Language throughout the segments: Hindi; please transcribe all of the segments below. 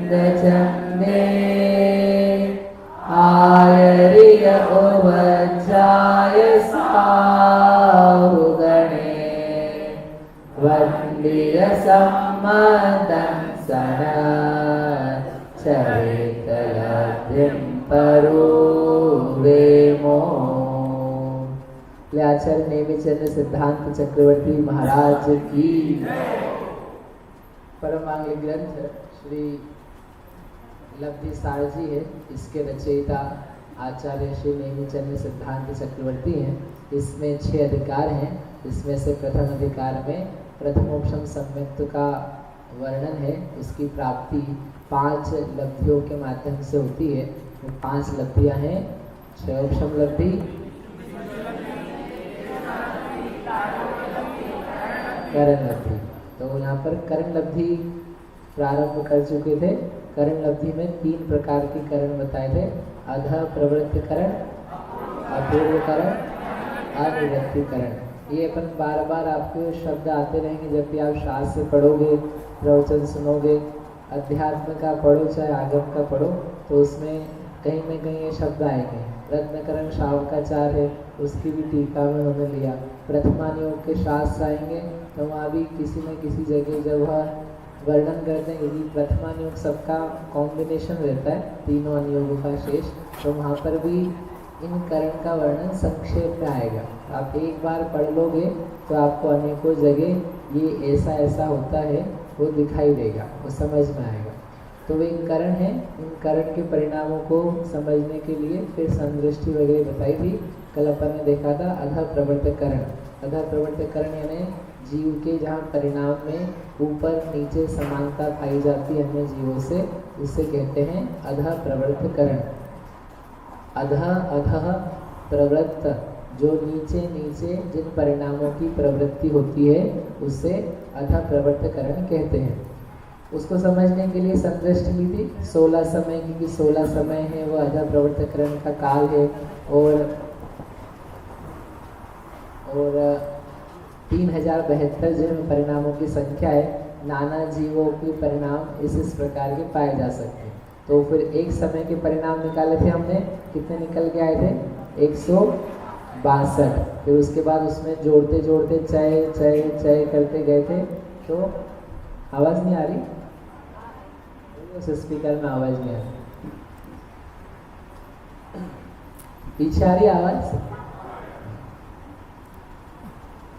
चन्दे आयर्य उवज्जाय साहुगणे वन्दिय सम्मतं सनच्चरितलब्धिं परुवेमो। आचार्य नेमिचंद्र सिद्धांत चक्रवर्ती महाराज की परमांगली ग्रंथ श्री लब्धि सार जी है। इसके रचयिता आचार्य श्री नेमिचंद्र सिद्धांत चक्रवर्ती हैं। इसमें 6 अधिकार हैं। इसमें से प्रथम अधिकार में प्रथमोपशम सम्यक्त का वर्णन है। उसकी प्राप्ति 5 लब्धियों के माध्यम से होती है। वो 5 लब्धियां हैं। क्षयोपशम लब्धि, करण लब्धि। तो यहाँ पर करण लब्धि प्रारंभ कर चुके थे। करण लब्धि में 3 प्रकार के करण बताए थे। अध प्रवृत्त करण, अपूर्व करण, अनिवृत्ति करण। ये अपन बार बार आपके शब्द आते रहेंगे जब भी आप शास्त्र पढ़ोगे, प्रवचन सुनोगे, अध्यात्म का पढ़ो चाहे आगम का पढ़ो, तो उसमें कहीं न कहीं ये शब्द आएंगे। रत्नकरण शावकाचार है, उसकी भी टीका में उन्होंने लिया। प्रथमानुयोग के शास्त्र आएंगे तो वहाँ भी किसी न किसी जगह जब वह वर्णन करते हैं, यदि प्रथमानुयोग सबका कॉम्बिनेशन रहता है तीनों अनुयोगों का शेष, तो वहाँ पर भी इन करण का वर्णन संक्षेप में आएगा। आप एक बार पढ़ लोगे तो आपको अनेकों जगह ये ऐसा ऐसा होता है वो दिखाई देगा, वो समझ में आएगा। तो वे करण हैं। इन करण के परिणामों को समझने के लिए फिर संदृष्टि वगैरह बताई थी। कल अपन ने देखा था अध प्रवर्तक करण। अध प्रवर्तक करण यानी जीव के जहाँ परिणाम में ऊपर नीचे समानता पाई जाती है अन्य जीवों से, उसे कहते हैं अध प्रवर्तक करण। अधः अधः प्रवृत्त, जो नीचे नीचे जिन परिणामों की प्रवृत्ति होती है उसे अध प्रवर्तक करण कहते हैं। उसको समझने के लिए संदृष्टि ली थी 16 समय, क्योंकि 16 समय है वह अध प्रवर्तक करण का काल है। और 3072 जिन परिणामों की संख्या है, नाना जीवों के परिणाम इस प्रकार के पाए जा सकते हैं। तो फिर एक समय के परिणाम निकाले थे हमने, कितने निकल के आए थे? 162। फिर उसके बाद उसमें जोड़ते जोड़ते चय चय चय करते गए थे। तो आवाज़ नहीं आ रही? उस स्पीकर में आवाज़ नहीं आ रही, पीछे आ रही आवाज़?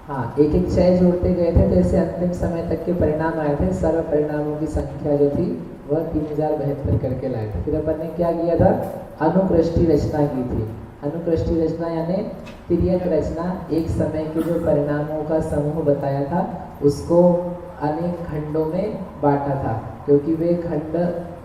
हाँ, एक एक चय जोड़ते गए थे, जैसे अंतिम समय तक के परिणाम आए थे। सर्व परिणामों की संख्या जो थी वह 3072 करके लाए थे। फिर अपन ने क्या किया था? अनुकृष्टि रचना की थी। अनुकृष्टि रचना यानी तिर्यक रचना, एक समय के जो परिणामों का समूह बताया था उसको अनेक खंडों में बांटा था, क्योंकि वे खंड,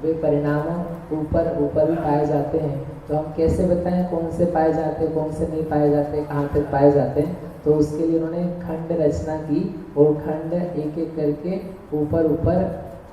वे परिणाम ऊपर ऊपर भी पाए जाते हैं। तो हम कैसे बताएं कौन से पाए जाते हैं, कौन से नहीं पाए जाते, कहाँ तक पाए जाते हैं? तो उसके लिए उन्होंने खंड रचना की और खंड एक एक करके ऊपर ऊपर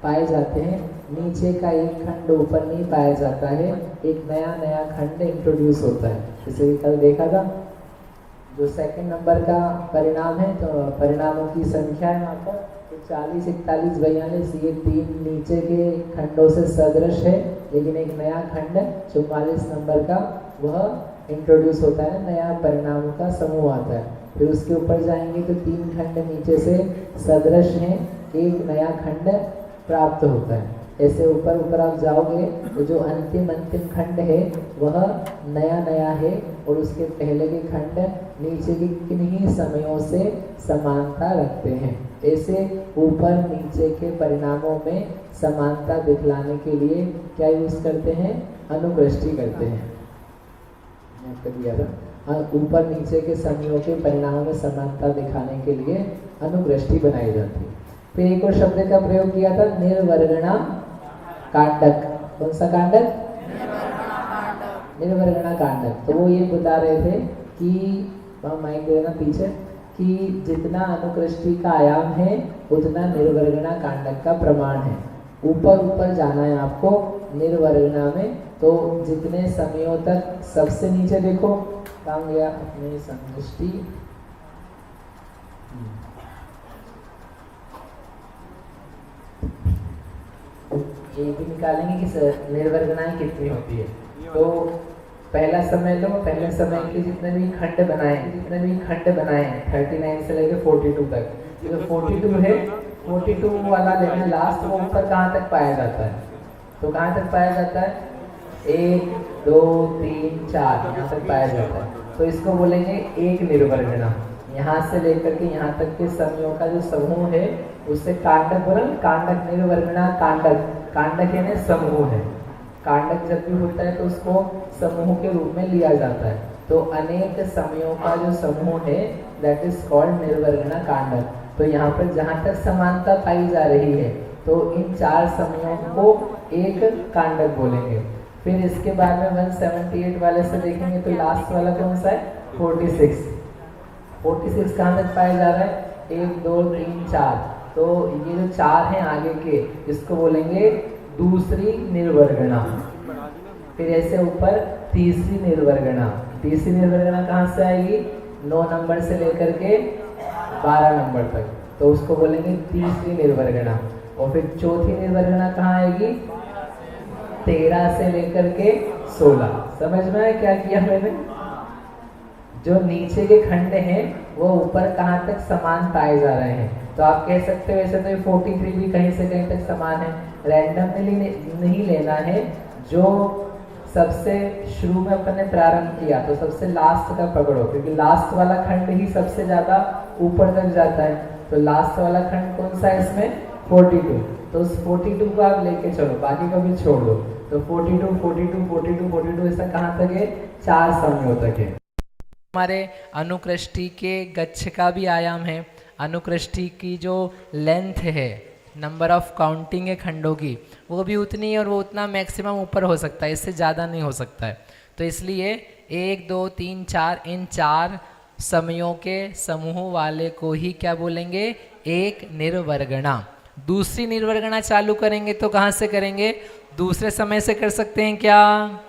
पाए जाते हैं। नीचे का एक खंड ऊपर नहीं पाया जाता है, एक नया नया खंड इंट्रोड्यूस होता है। जैसे कि कल देखा था, जो सेकंड नंबर का परिणाम है, तो परिणामों की संख्या है वहाँ पर 40, 41, 42। ये 3 नीचे के खंडों से सदृश है, लेकिन एक नया खंड 44 नंबर का वह इंट्रोड्यूस होता है, नया परिणामों का समूह आता है। फिर उसके ऊपर जाएंगे तो 3 खंड नीचे से सदृश हैं, एक नया खंड प्राप्त होता है। ऐसे ऊपर ऊपर आप जाओगे तो जो अंतिम खंड है वह नया नया है, और उसके पहले के खंड नीचे के किन्हीं समयों से समानता रखते हैं। ऐसे ऊपर नीचे के परिणामों में समानता दिखलाने के लिए क्या यूज करते हैं? अनुकृष्टि करते हैं। ऊपर नीचे के समयों के परिणामों में समानता दिखाने के लिए अनुकृष्टि बनाई जाती है। फिर एक और शब्द का प्रयोग किया था, निर्वर्गणा कांडक। कौन सा कांडक? निर्वर्गणा कांडक। तो वो ये बता रहे थे कि माइक देना पीछे, कि जितना अनुकृष्टि का आयाम है उतना निर्वर्गणा कांडक का प्रमाण है। ऊपर ऊपर जाना है आपको निर्वर्गणा में, तो जितने समयों तक, सबसे नीचे देखो कहाँ गया अपनी संदृष्टि, ये भी निकालेंगे कि निर्वर्गणाएं कितनी होती है। तो पहला समय लो, पहले समय के जितने भी खंड बनाए हैं 39 से लेकर 42 तक, जो 42 है 42 वाला लेना लास्ट, वो ऊपर कहाँ तक पाया जाता है? तो कहाँ तक पाया जाता है? 1 2 3 4 यहाँ तक पाया जाता है। तो इसको बोलेंगे एक निर्वर्गणा। यहाँ से लेकर के यहाँ तक के समयों का जो समूह है उससे कांडक बोला, कांडक निर्वर्गणा। कांडक यानी समूह है। कांडक जब भी होता है तो उसको समूह के रूप में लिया जाता है। तो अनेक समयों का जो समूह है दैट इज कॉल्ड निर्वर्गणा कांडक। तो यहाँ पर जहाँ तक समानता पाई जा रही है तो इन 4 समयों को एक कांडक बोलेंगे। फिर इसके बाद में 178 वाले से देखेंगे तो लास्ट वाला कौन सा है? 46 कहाँ तक पाया जा रहा है? 1 2 3 4। तो ये जो 4 हैं आगे के, इसको बोलेंगे दूसरी निर्वर्गणा। फिर ऐसे ऊपर तीसरी निर्वर्गणा। तीसरी निर्वर्गणा कहाँ से आएगी? 9 नंबर से लेकर के 12 नंबर तक, तो उसको बोलेंगे तीसरी निर्वर्गणा। और फिर चौथी निर्वर्गणा कहाँ आएगी? 13 से लेकर के 16। समझ में आया क्या किया मैंने? जो नीचे के खंड हैं वो ऊपर कहाँ तक समान पाए जा रहे हैं। तो आप कह सकते हो वैसे तो ये 43 भी कहीं से कहीं तक समान है। रैंडमली नहीं लेना है, जो सबसे शुरू में अपन ने प्रारंभ किया तो सबसे लास्ट का पकड़ो, क्योंकि लास्ट वाला खंड ही सबसे ज्यादा ऊपर तक जाता है। तो लास्ट वाला खंड कौन सा है इसमें? 42। तो उस 42 को आप लेके चलो, बाकी को भी छोड़ दो। तो 42 42 42 42 ऐसा कहाँ तक है? 4 समयों तक है। हमारे अनुकृष्टि के गच्छ का भी आयाम है। अनुकृष्टि की जो लेंथ है, नंबर ऑफ काउंटिंग है खंडों की, वो भी उतनी है और वो उतना मैक्सिमम ऊपर हो सकता है, इससे ज़्यादा नहीं हो सकता है। तो इसलिए 1 2 3 4 इन 4 समयों के समूह वाले को ही क्या बोलेंगे? एक निर्वर्गणा। दूसरी निर्वर्गणा चालू करेंगे तो कहाँ से करेंगे? दूसरे समय से कर सकते हैं क्या?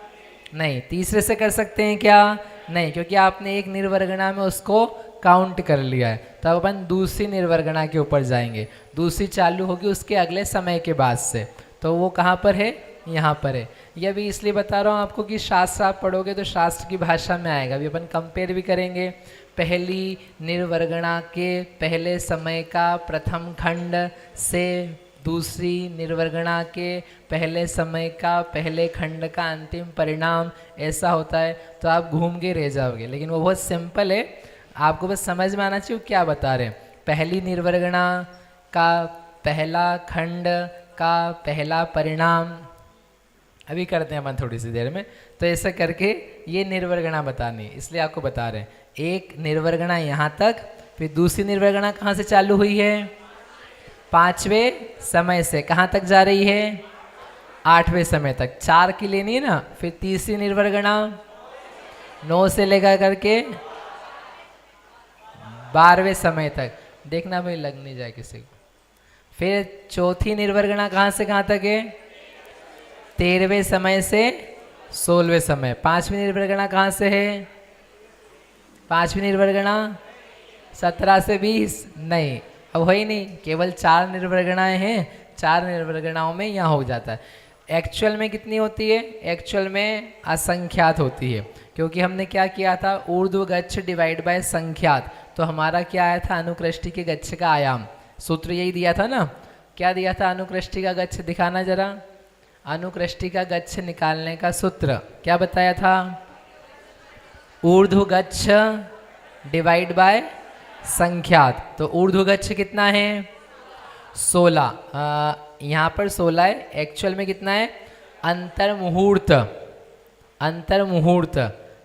नहीं। तीसरे से कर सकते हैं क्या? नहीं, क्योंकि आपने एक निर्वर्गणा में उसको काउंट कर लिया है। तो अब अपन दूसरी निर्वर्गणा के ऊपर जाएंगे। दूसरी चालू होगी उसके अगले समय के बाद से। तो वो कहाँ पर है? यहाँ पर है। यह भी इसलिए बता रहा हूँ आपको कि शास्त्र आप पढ़ोगे तो शास्त्र की भाषा में आएगा। अभी अपन कंपेयर भी करेंगे। पहली निर्वर्गणा के पहले समय का प्रथम खंड से दूसरी निर्वर्गणा के पहले समय का पहले खंड का अंतिम परिणाम ऐसा होता है। तो आप घूम के रह जाओगे, लेकिन वो बहुत सिंपल है, आपको बस समझ में आना चाहिए क्या बता रहे हैं। पहली निर्वर्गणा का पहला खंड का पहला परिणाम, अभी करते हैं अपन थोड़ी सी देर में। तो ऐसा करके ये निर्वर्गणा बतानी है, इसलिए आपको बता रहे हैं। एक निर्वर्गणा यहाँ तक, फिर दूसरी निर्वर्गणा कहाँ से चालू हुई है? 5वें समय से। कहाँ तक जा रही है? 8वें समय तक। 4 की लेनी है ना। फिर तीसरी निर्वर्गणा 9 से लेकर करके 12वें समय तक। देखना भाई लग नहीं जाए किसी को। फिर चौथी निर्वर्गणा कहाँ से कहाँ तक है? 13वें समय से 16वें समय। 5वीं निर्वर्गणा कहाँ से है? 5वीं निर्वर्गणा 17 से 20 नहीं, अब हो ही नहीं, केवल 4 निर्वर्गणाएं हैं। 4 निर्वर्गणाओं में यहाँ हो जाता है। एक्चुअल में कितनी होती है? एक्चुअल में असंख्यात होती है, क्योंकि हमने क्या किया था? ऊर्ध्व गच्छ डिवाइड बाय संख्यात। तो हमारा क्या आया था? अनुकृष्टि के गच्छ का आयाम। सूत्र यही दिया था ना। क्या दिया था अनुकृष्टि का गच्छ? दिखाना जरा। अनुकृष्टि का गच्छ निकालने का सूत्र क्या बताया था? ऊर्ध्व गच्छ डिवाइड बाय संख्यात। तो ऊर्ध्व गच्छ कितना है? 16। यहाँ पर 16 है, एक्चुअल में कितना है? अंतर मुहूर्त। अंतर मुहूर्त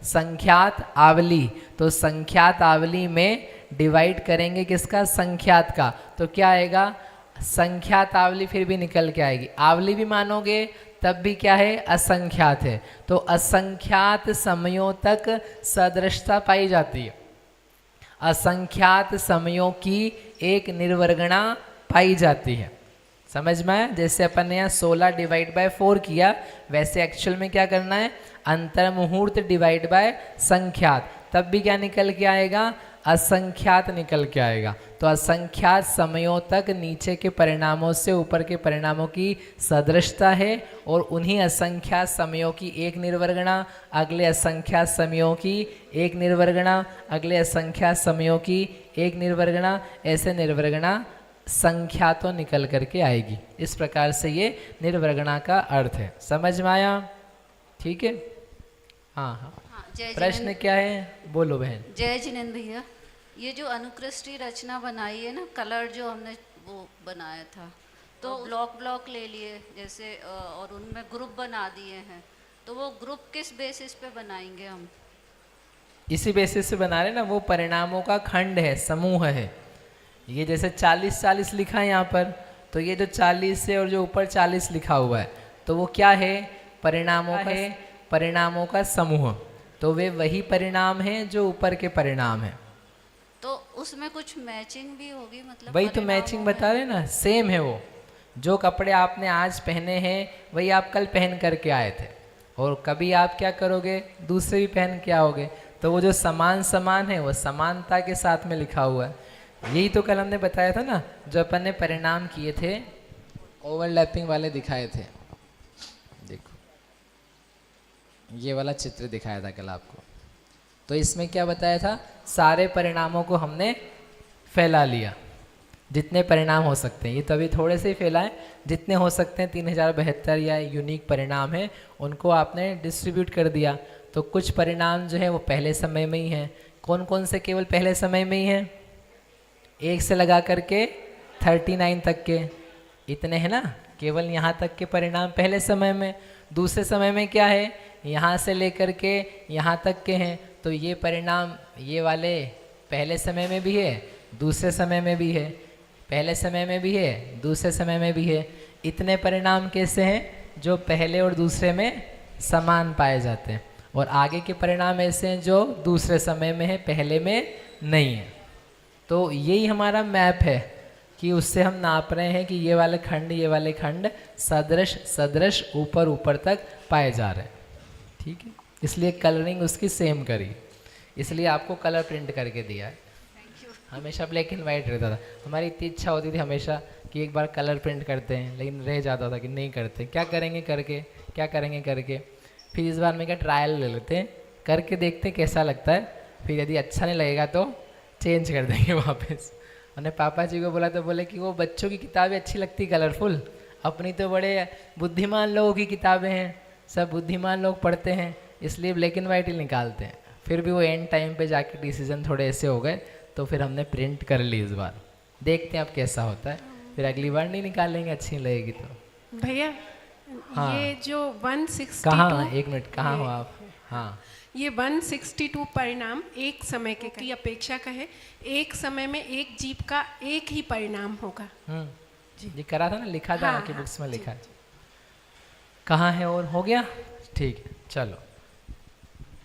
संख्यात आवली। तो संख्यात आवली में डिवाइड करेंगे किसका? संख्यात का। तो क्या आएगा? संख्यात आवली फिर भी निकल के आएगी। आवली भी मानोगे तब भी क्या है? असंख्यात है। तो असंख्यात समयों तक सदृशता पाई जाती है। असंख्यात समयों की एक निर्वर्गणा पाई जाती है। समझ में आया? जैसे अपन ने यहाँ 16 डिवाइड बाय 4 किया, वैसे एक्चुअल में क्या करना है? अंतर मुहूर्त डिवाइड बाय संख्यात। तब भी क्या निकल के आएगा? असंख्यात निकल के आएगा। तो असंख्यात समयों तक नीचे के परिणामों से ऊपर के परिणामों की सदृशता है, और उन्हीं असंख्यात समयों की एक निर्वर्गणा, अगले असंख्यात समयों की एक निर्वर्गणा, अगले असंख्यात समयों की एक निर्वर्गणा, ऐसे निर्वर्गणा संख्यातों निकल करके आएगी। इस प्रकार से ये निर्वर्गणा का अर्थ है। समझ में आया? ठीक है। हाँ हाँ, प्रश्न क्या है? बोलो बहन। जय जिनेंद्र भैया, ये जो अनुकृष्टि रचना बनाई है ना, कलर जो हमने वो बनाया था, तो ब्लॉक ले लिए जैसे, और उनमें ग्रुप बना दिए हैं, तो वो ग्रुप किस बेसिस पे बनाएंगे हम? इसी बेसिस से बना रहे ना, वो परिणामों का खंड है, समूह है। ये जैसे 40-40 लिखा है यहाँ पर, तो ये जो 40 है और जो ऊपर 40 लिखा हुआ है, तो वो क्या है? परिणामों का समूह। तो वे वही परिणाम हैं जो ऊपर के परिणाम हैं। तो उसमें कुछ मैचिंग भी होगी, मतलब वही तो मैचिंग बता रहे ना, सेम है वो। जो कपड़े आपने आज पहने हैं वही आप कल पहन करके आए थे, और कभी आप क्या करोगे? दूसरे भी पहन के आओगे। तो वो जो समान है वो समानता के साथ में लिखा हुआ है। यही तो कल हमने बताया था ना, जो अपन ने परिणाम किए थे, ओवरलैपिंग वाले दिखाए थे। देखो ये वाला चित्र दिखाया था कल आपको। तो इसमें क्या बताया था? सारे परिणामों को हमने फैला लिया, जितने परिणाम हो सकते हैं। ये तो अभी थोड़े से ही फैलाएं, जितने हो सकते हैं 3072 या यूनिक परिणाम हैं, उनको आपने डिस्ट्रीब्यूट कर दिया। तो कुछ परिणाम जो है वो पहले समय में ही हैं। कौन कौन से केवल पहले समय में ही हैं? 1 से लगा करके 39 तक के, इतने हैं ना, केवल यहाँ तक के परिणाम पहले समय में। दूसरे समय में क्या है? यहाँ से लेकर के यहाँ तक के हैं। तो ये परिणाम ये वाले पहले समय में भी है, दूसरे समय में भी है, पहले समय में भी है, दूसरे समय में भी है। इतने परिणाम कैसे हैं? जो पहले और दूसरे में समान पाए जाते हैं, और आगे के परिणाम ऐसे हैं जो दूसरे समय में है, पहले में नहीं है। तो यही हमारा मैप है कि उससे हम नाप रहे हैं कि ये वाले खंड सदृश ऊपर तक पाए जा रहे हैं। ठीक है, इसलिए कलरिंग उसकी सेम करी, इसलिए आपको कलर प्रिंट करके दिया है। हमेशा ब्लैक एंड वाइट रहता था। हमारी इतनी इच्छा होती थी हमेशा कि एक बार कलर प्रिंट करते हैं, लेकिन रह जाता था कि नहीं करते, क्या करेंगे करके। फिर इस बार मैं क्या ट्रायल ले लेते हैं, करके देखते हैं कैसा लगता है, फिर यदि अच्छा नहीं लगेगा तो चेंज कर देंगे वापस। मैंने पापा जी को बोला तो बोले कि वो बच्चों की किताबें अच्छी लगती कलरफुल, अपनी तो बड़े बुद्धिमान लोगों की किताबें हैं, सब बुद्धिमान लोग पढ़ते हैं, इसलिए ब्लैक एंड वाइट ही निकालते हैं। फिर भी वो एंड टाइम पे जाके डिसीजन थोड़े ऐसे हो गए, तो फिर हमने प्रिंट कर ली इस बार। देखते हैं अब कैसा होता है, फिर अगली बार नहीं निकालेंगे, अच्छी नहीं लगेगी तो। भैया हाँ, ये जो 162 कहाँ, एक मिनट, कहाँ हो आप? हाँ, ये 162 परिणाम एक समय के की अपेक्षा का है। एक समय में एक जीव का एक ही परिणाम होगा। जी करा था ना, लिखा था आपकी बुक्स में, लिखा है। कहाँ है? और हो गया? ठीक है, चलो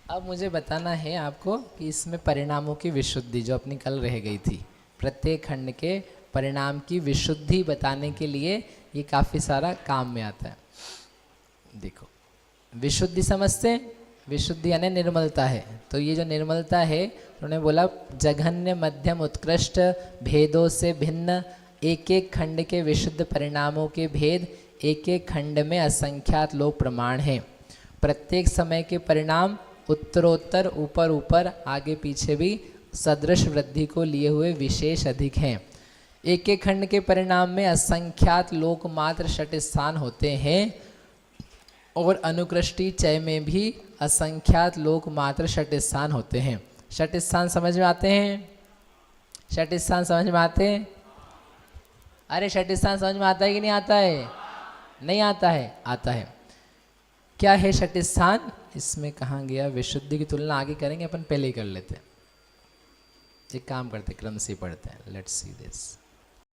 अब मुझे बताना है आपको कि इसमें परिणामों की विशुद्धि जो अपनी कल रह गई थी, प्रत्येक खंड के परिणाम की विशुद्धि बताने के लिए ये काफ़ी सारा काम में आता है। देखो, विशुद्धि समझते हैं? विशुद्धि यानी निर्मलता है। तो ये जो निर्मलता है, उन्होंने बोला जघन्य मध्यम उत्कृष्ट भेदों से भिन्न एक एक खंड के विशुद्ध परिणामों के भेद एक एक खंड में असंख्यात लोक प्रमाण हैं। प्रत्येक समय के परिणाम उत्तरोत्तर ऊपर आगे पीछे भी सदृश वृद्धि को लिए हुए विशेष अधिक हैं। एक एक खंड के परिणाम में असंख्यात लोक मात्र षट स्थान होते हैं, और अनुकृष्टि चय में भी असंख्यात लोक मात्र षट स्थान होते हैं। षट स्थान समझ में आते हैं? षट स्थान समझ में आते हैं? अरे षट स्थान समझ में आता है कि नहीं आता है? नहीं आता है? आता है। क्या है षट स्थान? इसमें कहाँ गया? विशुद्धि की तुलना आगे करेंगे, अपन पहले ही कर लेते हैं। एक काम करते, क्रम से पढ़ते हैं। Let's see this.